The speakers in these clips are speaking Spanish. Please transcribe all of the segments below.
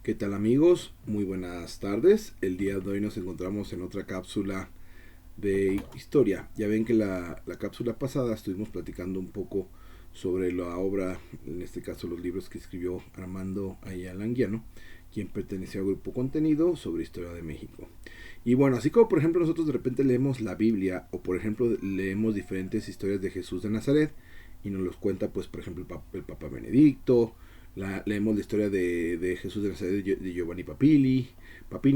¿Qué tal amigos? Muy buenas tardes. El día de hoy nos encontramos en otra cápsula de historia. Ya ven que la cápsula pasada estuvimos platicando un poco sobre la obra, en este caso los libros que escribió Armando Ayala Anguiano, quien perteneció al grupo Contenido sobre historia de México. Y bueno, así como por ejemplo nosotros de repente leemos la Biblia o por ejemplo leemos diferentes historias de Jesús de Nazaret y nos los cuenta pues por ejemplo el Papa Benedicto, leemos la historia de Jesús de Nazaret de Giovanni Papini,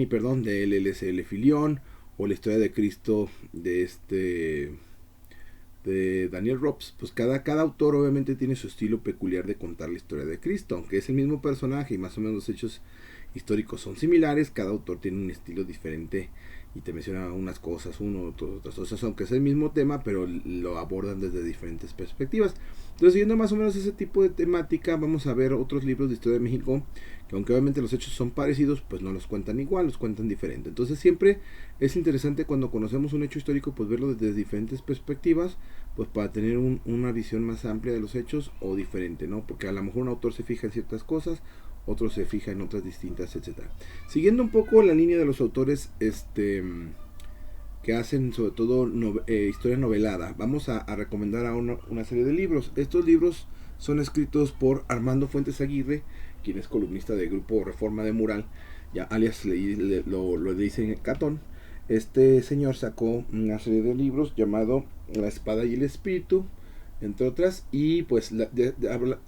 perdón, de LLSL Filión, o la historia de Cristo de Daniel Robs. Pues cada autor obviamente tiene su estilo peculiar de contar la historia de Cristo, aunque es el mismo personaje y más o menos los hechos históricos son similares, cada autor tiene un estilo diferente y te menciona unas cosas, otras cosas, aunque es el mismo tema, pero lo abordan desde diferentes perspectivas. Entonces, siguiendo más o menos ese tipo de temática, vamos a ver otros libros de historia de México, que aunque obviamente los hechos son parecidos, pues no los cuentan igual, los cuentan diferente. Entonces, siempre es interesante cuando conocemos un hecho histórico, pues verlo desde diferentes perspectivas, pues para tener una visión más amplia de los hechos o diferente, ¿no? Porque a lo mejor un autor se fija en ciertas cosas, otro se fija en otras distintas, etcétera. Siguiendo un poco la línea de los autores que hacen sobre todo historia novelada, vamos a recomendar a una serie de libros. Estos libros son escritos por Armando Fuentes Aguirre, quien es columnista del grupo Reforma de Mural, ya alias lo dicen Catón. Este señor sacó una serie de libros llamado La Espada y el Espíritu, entre otras, y pues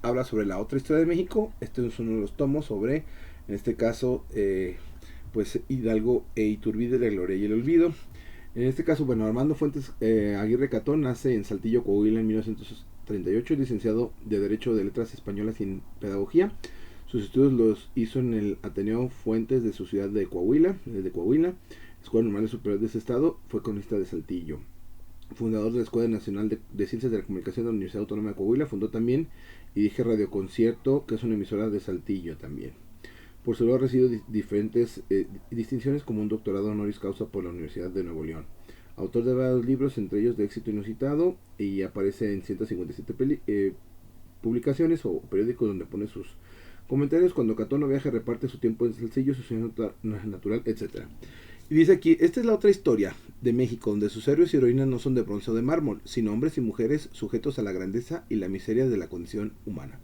habla sobre la otra historia de México. Este es uno de los tomos sobre, en este caso, pues Hidalgo e Iturbide, la gloria y el olvido. En este caso, bueno, Armando Fuentes Aguirre Catón nace en Saltillo, Coahuila en 1938, licenciado de Derecho de Letras Españolas y en Pedagogía. Sus estudios los hizo en el Ateneo Fuentes de su ciudad de Coahuila, Escuela Normal Superior de ese estado. Fue cronista de Saltillo, fundador de la Escuela Nacional de Ciencias de la Comunicación de la Universidad Autónoma de Coahuila. Fundó también y dirige Radio Concierto, que es una emisora de Saltillo también. Por su lado ha recibido diferentes distinciones, como un doctorado honoris causa por la Universidad de Nuevo León. Autor de varios libros, entre ellos de éxito inusitado, y aparece en 157 publicaciones o periódicos donde pone sus comentarios. Cuando Catón no viaja, reparte su tiempo en Saltillo, su ciudad natural, etcétera. Y dice aquí, esta es la otra historia de México, donde sus héroes y heroínas no son de bronce o de mármol, sino hombres y mujeres sujetos a la grandeza y la miseria de la condición humana.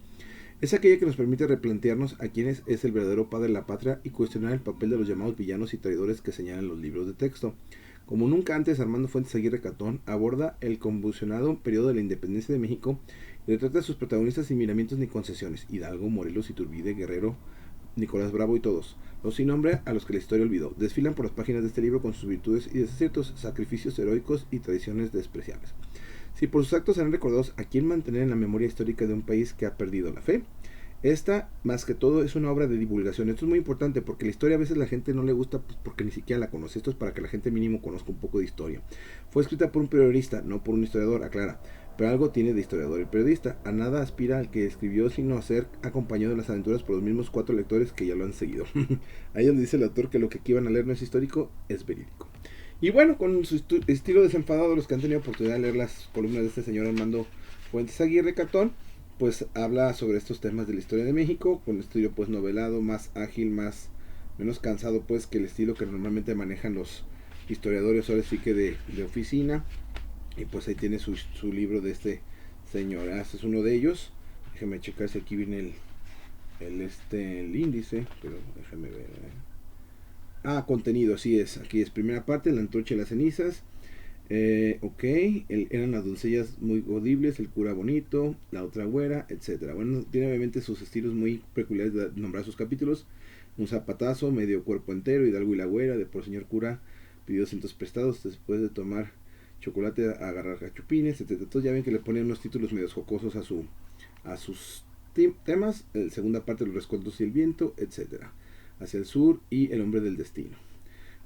Es aquella que nos permite replantearnos a quién es el verdadero padre de la patria y cuestionar el papel de los llamados villanos y traidores que señalan los libros de texto. Como nunca antes, Armando Fuentes Aguirre Catón aborda el convulsionado periodo de la independencia de México y retrata a sus protagonistas sin miramientos ni concesiones: Hidalgo, Morelos, Iturbide, Guerrero, Nicolás Bravo y todos, los sin nombre a los que la historia olvidó. Desfilan por las páginas de este libro con sus virtudes y desaciertos, sacrificios heroicos y tradiciones despreciables. Si por sus actos serán recordados, ¿a quién mantener en la memoria histórica de un país que ha perdido la fe? Esta, más que todo, es una obra de divulgación. Esto es muy importante porque la historia a veces la gente no le gusta, pues, porque ni siquiera la conoce. Esto es para que la gente mínimo conozca un poco de historia. Fue escrita por un periodista, no por un historiador, aclara. Pero algo tiene de historiador el periodista. A nada aspira al que escribió, sino a ser acompañado de las aventuras por los mismos 4 lectores que ya lo han seguido. Ahí donde dice el autor que lo que aquí van a leer no es histórico, es verídico. Y bueno, con su estilo desenfadado, los que han tenido oportunidad de leer las columnas de este señor Armando Fuentes Aguirre Catón, pues habla sobre estos temas de la historia de México, con un estilo pues novelado, más ágil, menos cansado pues que el estilo que normalmente manejan los historiadores, ahora sí que de oficina. Y pues ahí tiene su libro de este señor. Este es uno de ellos. Déjame checar si aquí viene el índice, pero déjame ver. Contenido, así es. Aquí es primera parte, la antorcha y las cenizas. Ok, eran las doncellas muy godibles, el cura bonito, la otra güera, etcétera. Bueno, tiene obviamente sus estilos muy peculiares de nombrar sus capítulos. Un zapatazo, medio cuerpo entero, Hidalgo y la güera, de por señor cura pidió cientos prestados después de tomar chocolate a agarrar cachupines, etcétera. Entonces ya ven que le ponen unos títulos medios jocosos a sus temas. La segunda parte, los rescoldos y el viento, etcétera. Hacia el sur y el hombre del destino.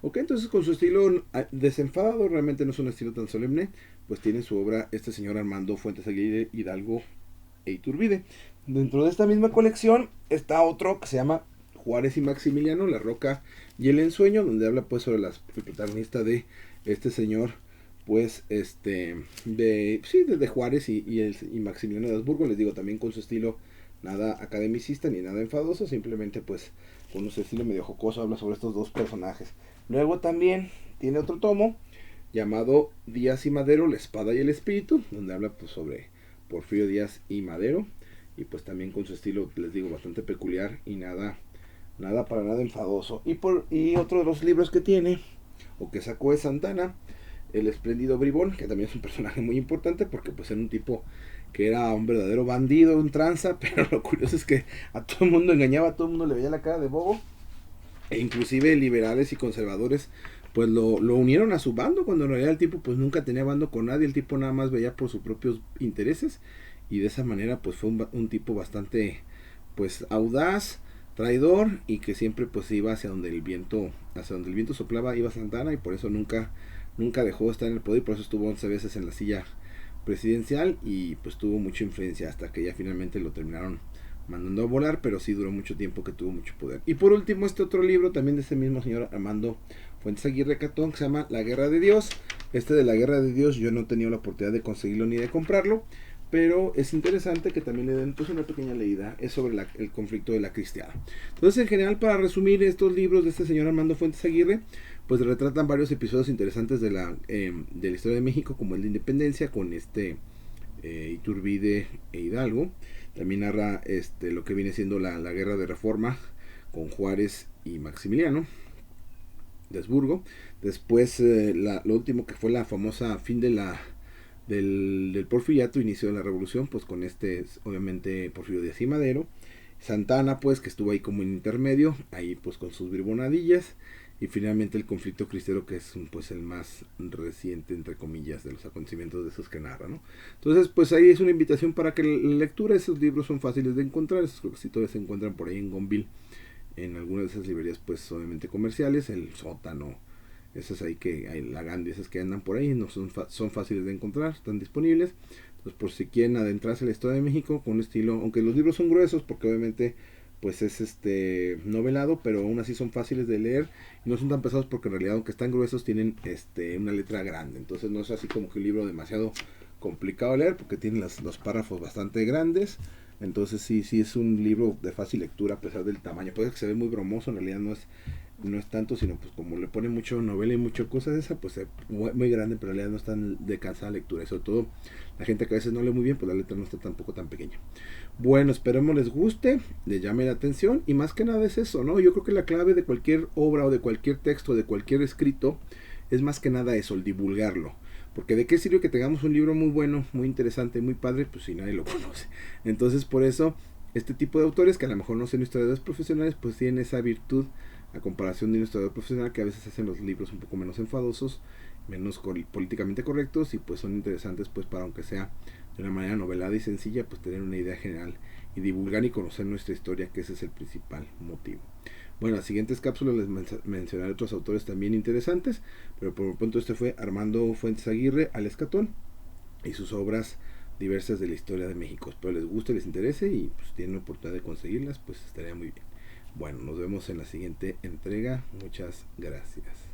Ok, entonces con su estilo desenfadado, realmente no es un estilo tan solemne, pues tiene su obra este señor Armando Fuentes Aguirre, Hidalgo e Iturbide. Dentro de esta misma colección está otro que se llama Juárez y Maximiliano, La Roca y el Ensueño, donde habla pues sobre el protagonista de este señor, pues de Juárez y Maximiliano de Habsburgo. Les digo, también con su estilo nada academicista ni nada enfadoso, simplemente pues con un estilo medio jocoso habla sobre estos dos personajes. Luego también tiene otro tomo llamado Díaz y Madero, la espada y el espíritu, donde habla pues sobre Porfirio Díaz y Madero, y pues también con su estilo, les digo, bastante peculiar y nada para nada enfadoso. Y otro de los libros que tiene, o que sacó, es Santana, el espléndido bribón, que también es un personaje muy importante porque pues era un tipo que era un verdadero bandido, un tranza, pero lo curioso es que a todo el mundo engañaba, a todo el mundo le veía la cara de bobo, e inclusive liberales y conservadores pues lo unieron a su bando, cuando en realidad el tipo pues nunca tenía bando con nadie, el tipo nada más veía por sus propios intereses, y de esa manera pues fue un tipo bastante pues audaz, traidor, y que siempre pues iba hacia donde el viento soplaba iba Santana, y por eso nunca dejó de estar en el poder, y por eso estuvo 11 veces en la silla presidencial, y pues tuvo mucha influencia hasta que ya finalmente lo terminaron mandando a volar, pero sí duró mucho tiempo que tuvo mucho poder. Y por último, este otro libro también de ese mismo señor Armando Fuentes Aguirre Catón, que se llama La Guerra de Dios. Este de La Guerra de Dios yo no he tenido la oportunidad de conseguirlo ni de comprarlo, pero es interesante que también le den pues una pequeña leída. Es sobre el conflicto de la cristiada. Entonces, en general, para resumir, estos libros de este señor Armando Fuentes Aguirre pues retratan varios episodios interesantes de la historia de México, como el de Independencia, con Iturbide e Hidalgo. También narra lo que viene siendo la guerra de reforma con Juárez y Maximiliano de Habsburgo. Después lo último, que fue la famosa fin del porfiriato, inicio de la revolución, pues con obviamente Porfirio Díaz y Madero. Santana, pues, que estuvo ahí como en intermedio, ahí pues con sus bribonadillas. Y finalmente el conflicto cristero, que es pues el más reciente, entre comillas, de los acontecimientos de esos que narra, ¿no? Entonces, pues ahí es una invitación para que la lectura. Esos libros son fáciles de encontrar, esos creo que sí todavía se encuentran por ahí en Gonville, en algunas de esas librerías pues obviamente comerciales, el Sótano, esas ahí que hay, la Gandhi, esas que andan por ahí, no son fáciles de encontrar, están disponibles. Entonces, por si quieren adentrarse a la historia de México con un estilo, aunque los libros son gruesos porque obviamente pues es novelado, pero aún así son fáciles de leer y no son tan pesados, porque en realidad, aunque están gruesos, tienen una letra grande, entonces no es así como que un libro demasiado complicado de leer, porque tiene los párrafos bastante grandes. Entonces sí es un libro de fácil lectura a pesar del tamaño. Puede que se ve muy bromoso, en realidad no es tanto, sino pues como le pone mucho novela y muchas cosas esa, pues es muy grande, pero en realidad no es tan de cansada lectura. Y sobre todo la gente que a veces no lee muy bien, pues la letra no está tampoco tan pequeña. Bueno, esperemos les guste, les llame la atención, y más que nada es eso, ¿no? Yo creo que la clave de cualquier obra o de cualquier texto, de cualquier escrito, es más que nada eso, el divulgarlo. Porque de qué sirve que tengamos un libro muy bueno, muy interesante, muy padre, pues si nadie lo conoce. Entonces, por eso este tipo de autores, que a lo mejor no son historiadores profesionales, pues tienen esa virtud a comparación de un historiador profesional, que a veces hacen los libros un poco menos enfadosos, menos políticamente correctos, y pues son interesantes pues para, aunque sea de una manera novelada y sencilla, pues tener una idea general y divulgar y conocer nuestra historia, que ese es el principal motivo. Bueno, en las siguientes cápsulas les mencionaré otros autores también interesantes, pero por lo pronto este fue Armando Fuentes Aguirre, Alex Catón, y sus obras diversas de la historia de México. Espero les guste, les interese, y pues tienen la oportunidad de conseguirlas, pues estaría muy bien. Bueno, nos vemos en la siguiente entrega. Muchas gracias.